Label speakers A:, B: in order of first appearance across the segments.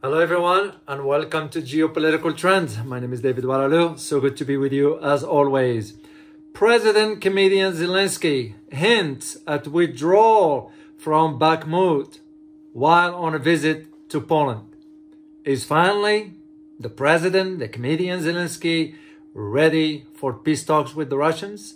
A: Hello everyone and welcome to Geopolitical Trends. My name is David Oualaalou. So good to be with you as always. President comedian Zelensky hints at withdrawal from Bakhmut while on a visit to Poland. Is finally the president, the comedian Zelensky, ready for peace talks with the Russians?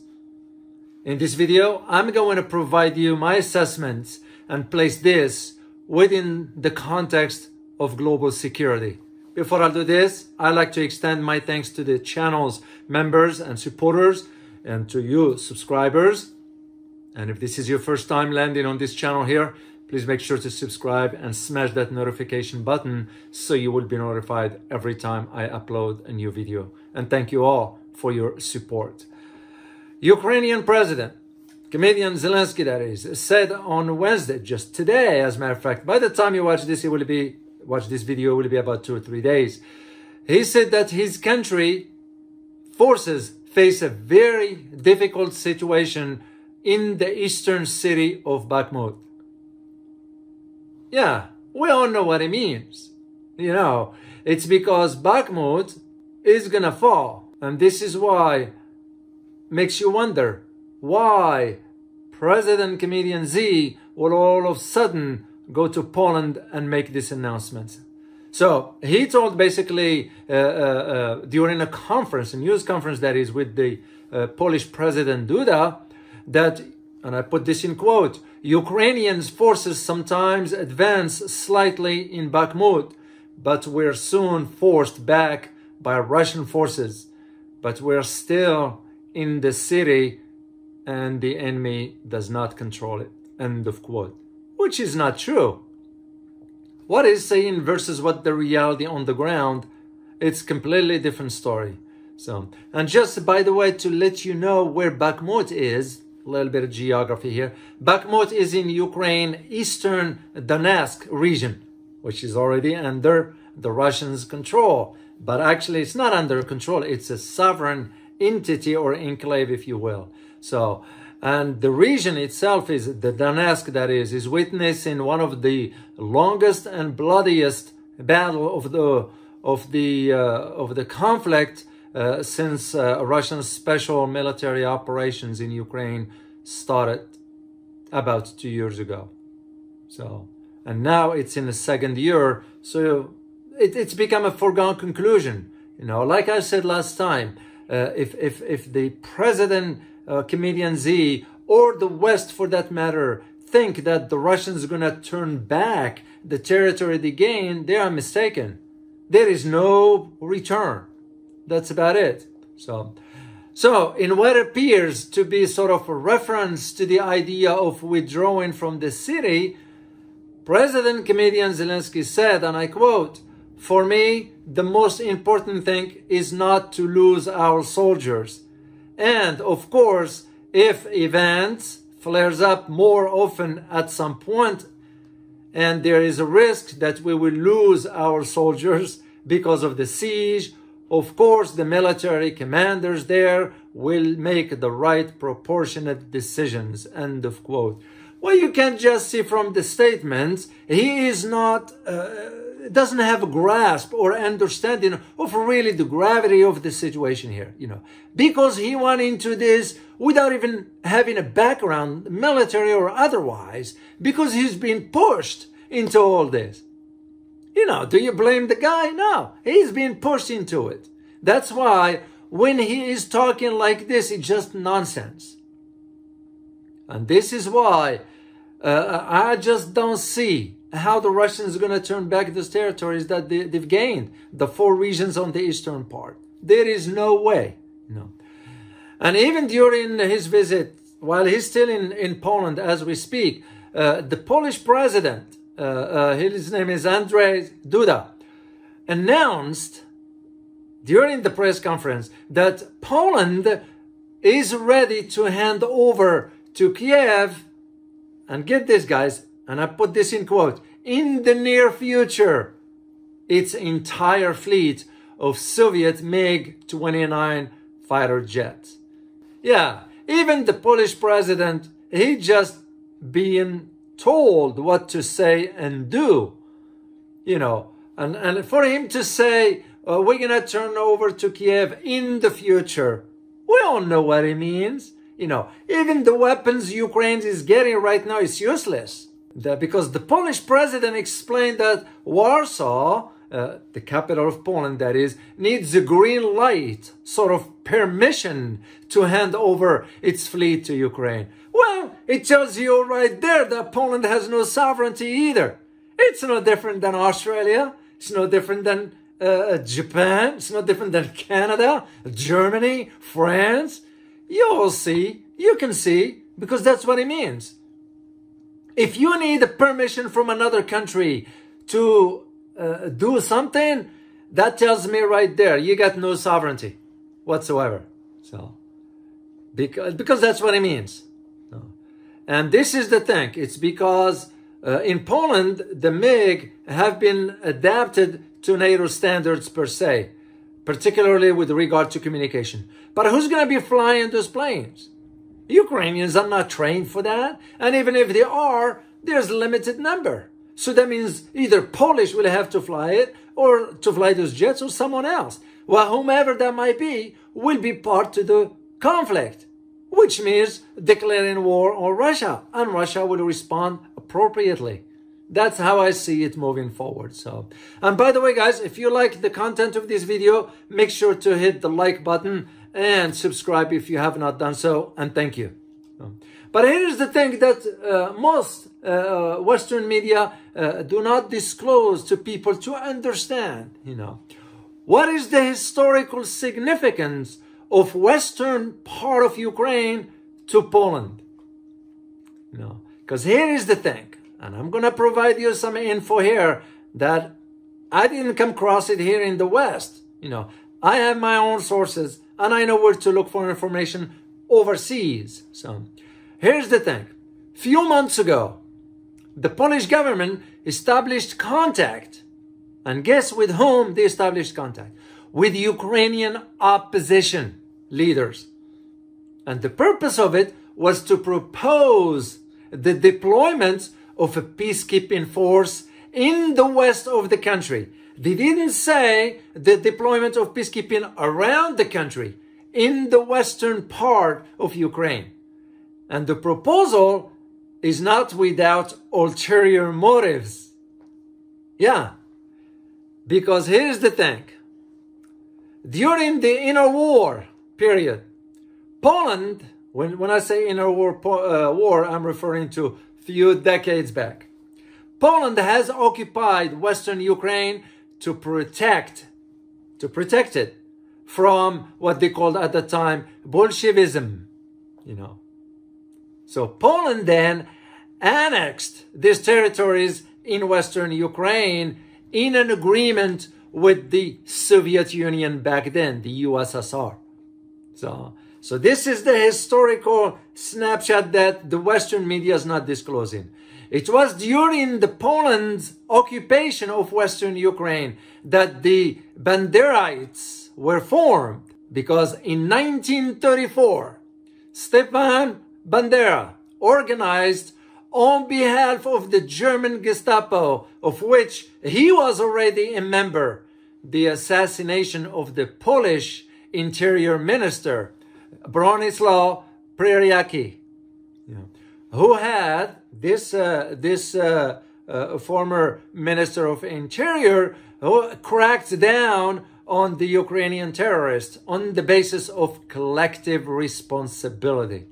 A: In this video, I'm going to provide you my assessments and place this within the context of global security. Before I do this, I'd like to extend my thanks to the channel's members and supporters and to you subscribers. And if this is your first time landing on this channel here, please make sure to subscribe and smash that notification button so you will be notified every time I upload a new video. And thank you all for your support. Ukrainian President, comedian Zelensky that is, said on Wednesday, just today as a matter of fact, by the time you watch this video, it will be about 2 or 3 days. He said that his country forces face a very difficult situation in the eastern city of Bakhmut. Yeah, we all know what it means. You know, it's because Bakhmut is gonna fall. And this is why makes you wonder why President comedian Z will all of a sudden go to Poland and make this announcement. So he told basically during a conference, a news conference that is with the Polish President Duda, that, and I put this in quote, Ukrainian forces sometimes advance slightly in Bakhmut, but we're soon forced back by Russian forces. But we're still in the city and the enemy does not control it. End of quote. Which is not true. What he's saying versus what the reality on the ground, it's completely different story. So, and just by the way, to let you know where Bakhmut is, a little bit of geography here. Bakhmut is in Ukraine, eastern Donetsk region, which is already under the Russians' control. But actually, it's not under control. It's a sovereign entity or enclave, if you will. So, and the region itself is the Donetsk, that is witnessing one of the longest and bloodiest battle of the conflict since Russian special military operations in Ukraine started about 2 years ago. So, and now it's in the second year. So it's become a foregone conclusion. You know, like I said last time, if the president, comedian Z, or the West for that matter, think that the Russians are going to turn back the territory they gained, they are mistaken. There is no return. That's about it. So in what appears to be sort of a reference to the idea of withdrawing from the city, President comedian Zelensky said, and I quote, "For me, the most important thing is not to lose our soldiers. And of course, if events flares up more often at some point, and there is a risk that we will lose our soldiers because of the siege, of course, the military commanders there will make the right proportionate decisions." End of quote. Well, you can just see from the statements, he is not, doesn't have a grasp or understanding of really the gravity of the situation here, you know, because he went into this without even having a background, military or otherwise, because he's been pushed into all this. You know, do you blame the guy? No, he's been pushed into it. That's why when he is talking like this, it's just nonsense. And this is why I just don't see how the Russians are going to turn back those territories that they've gained, the 4 regions on the eastern part. There is no way. No. And even during his visit, while he's still in Poland as we speak, the Polish president, his name is Andrzej Duda, announced during the press conference that Poland is ready to hand over to Kiev, and get this guys, and I put this in quote, in the near future, its entire fleet of Soviet MiG-29 fighter jets. Yeah, even the Polish president, he just being told what to say and do. You know, And for him to say, we're going to turn over to Kiev in the future, we all know what it means. You know, even the weapons Ukraine is getting right now is useless. Because the Polish president explained that Warsaw, the capital of Poland that is, needs a green light, sort of permission to hand over its fleet to Ukraine. Well, it tells you right there that Poland has no sovereignty either. It's no different than Australia. It's no different than Japan. It's no different than Canada, Germany, France. You all see, you can see, because that's what it means. If you need a permission from another country to do something, that tells me right there, you got no sovereignty whatsoever. So, because that's what it means. So, and this is the thing. It's because in Poland, the MiG have been adapted to NATO standards per se, particularly with regard to communication. But who's going to be flying those planes? Ukrainians are not trained for that. And even if they are, there's a limited number. So that means either Polish will have to fly it, or to fly those jets, or someone else. Well, whomever that might be will be part to the conflict, which means declaring war on Russia. And Russia will respond appropriately. That's how I see it moving forward. So, and by the way, guys, if you like the content of this video, make sure to hit the like button and subscribe if you have not done so, and thank you. But here's the thing that most Western media do not disclose to people to understand, you know. What is the historical significance of Western part of Ukraine to Poland? You know, because here is the thing, and I'm going to provide you some info here that I didn't come across it here in the West. You know, I have my own sources, and I know where to look for information overseas. So here's the thing. Few months ago, the Polish government established contact. And guess with whom they established contact? With Ukrainian opposition leaders. And the purpose of it was to propose the deployment of a peacekeeping force in the west of the country. They didn't say the deployment of peacekeeping around the country, in the western part of Ukraine. And the proposal is not without ulterior motives. Yeah, because here's the thing. During the inner war period, Poland, when I say inner war, I'm referring to a few decades back. Poland has occupied Western Ukraine to protect it from what they called at the time Bolshevism, you know. So Poland then annexed these territories in Western Ukraine in an agreement with the Soviet Union back then, the USSR. So this is the historical snapshot that the Western media is not disclosing. It was during the Poland's occupation of Western Ukraine that the Banderites were formed, because in 1934, Stepan Bandera organized on behalf of the German Gestapo, of which he was already a member, the assassination of the Polish Interior Minister, Bronisław Przejrzycki, who had this former Minister of Interior, who cracked down on the Ukrainian terrorists on the basis of collective responsibility.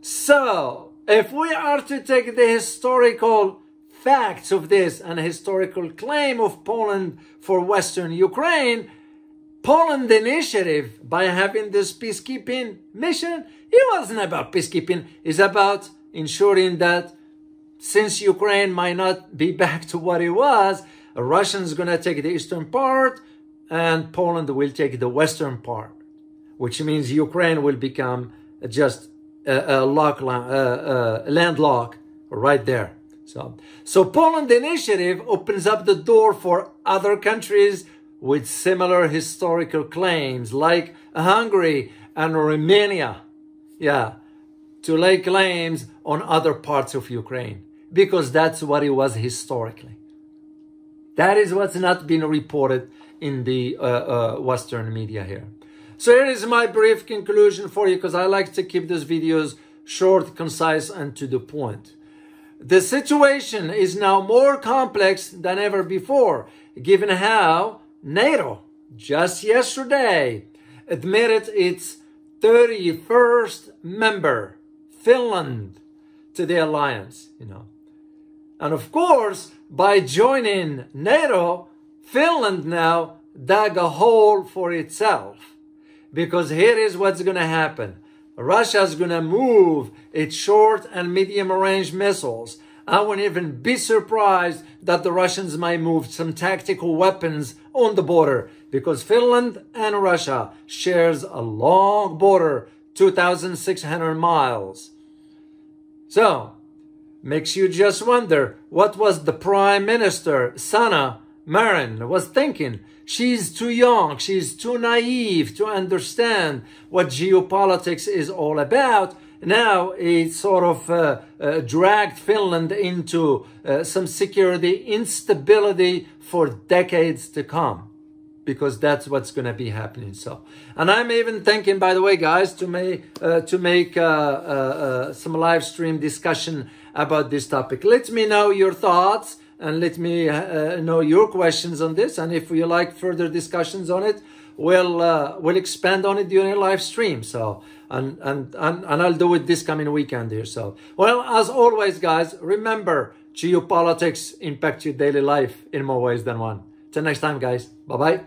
A: So, if we are to take the historical facts of this and historical claim of Poland for Western Ukraine, Poland initiative by having this peacekeeping mission, it wasn't about peacekeeping. It's about ensuring that since Ukraine might not be back to what it was, Russians going to take the eastern part and Poland will take the western part, which means Ukraine will become just a landlocked right there. So Poland initiative opens up the door for other countries with similar historical claims, like Hungary and Romania, to lay claims on other parts of Ukraine, because that's what it was historically. That is what's not been reported in the Western media here. So here is my brief conclusion for you, because I like to keep these videos short, concise, and to the point. The situation is now more complex than ever before, given how NATO, just yesterday, admitted its 31st member, Finland, to the alliance, And of course, by joining NATO, Finland now dug a hole for itself. Because here is what's going to happen. Russia's going to move its short and medium-range missiles. I wouldn't even be surprised that the Russians might move some tactical weapons on the border, because Finland and Russia shares a long border, 2,600 miles. So, makes you just wonder, what was the Prime Minister, Sanna Marin, was thinking? She's too young, she's too naive to understand what geopolitics is all about. Now it sort of dragged Finland into some security instability for decades to come, because that's what's going to be happening. So, and I'm even thinking, by the way, guys, to make some live stream discussion about this topic. Let me know your thoughts. And let me know your questions on this. And if you like further discussions on it, we'll expand on it during a live stream. So, and I'll do it this coming weekend here. So, well, as always, guys, remember, geopolitics impact your daily life in more ways than one. Till next time, guys. Bye-bye.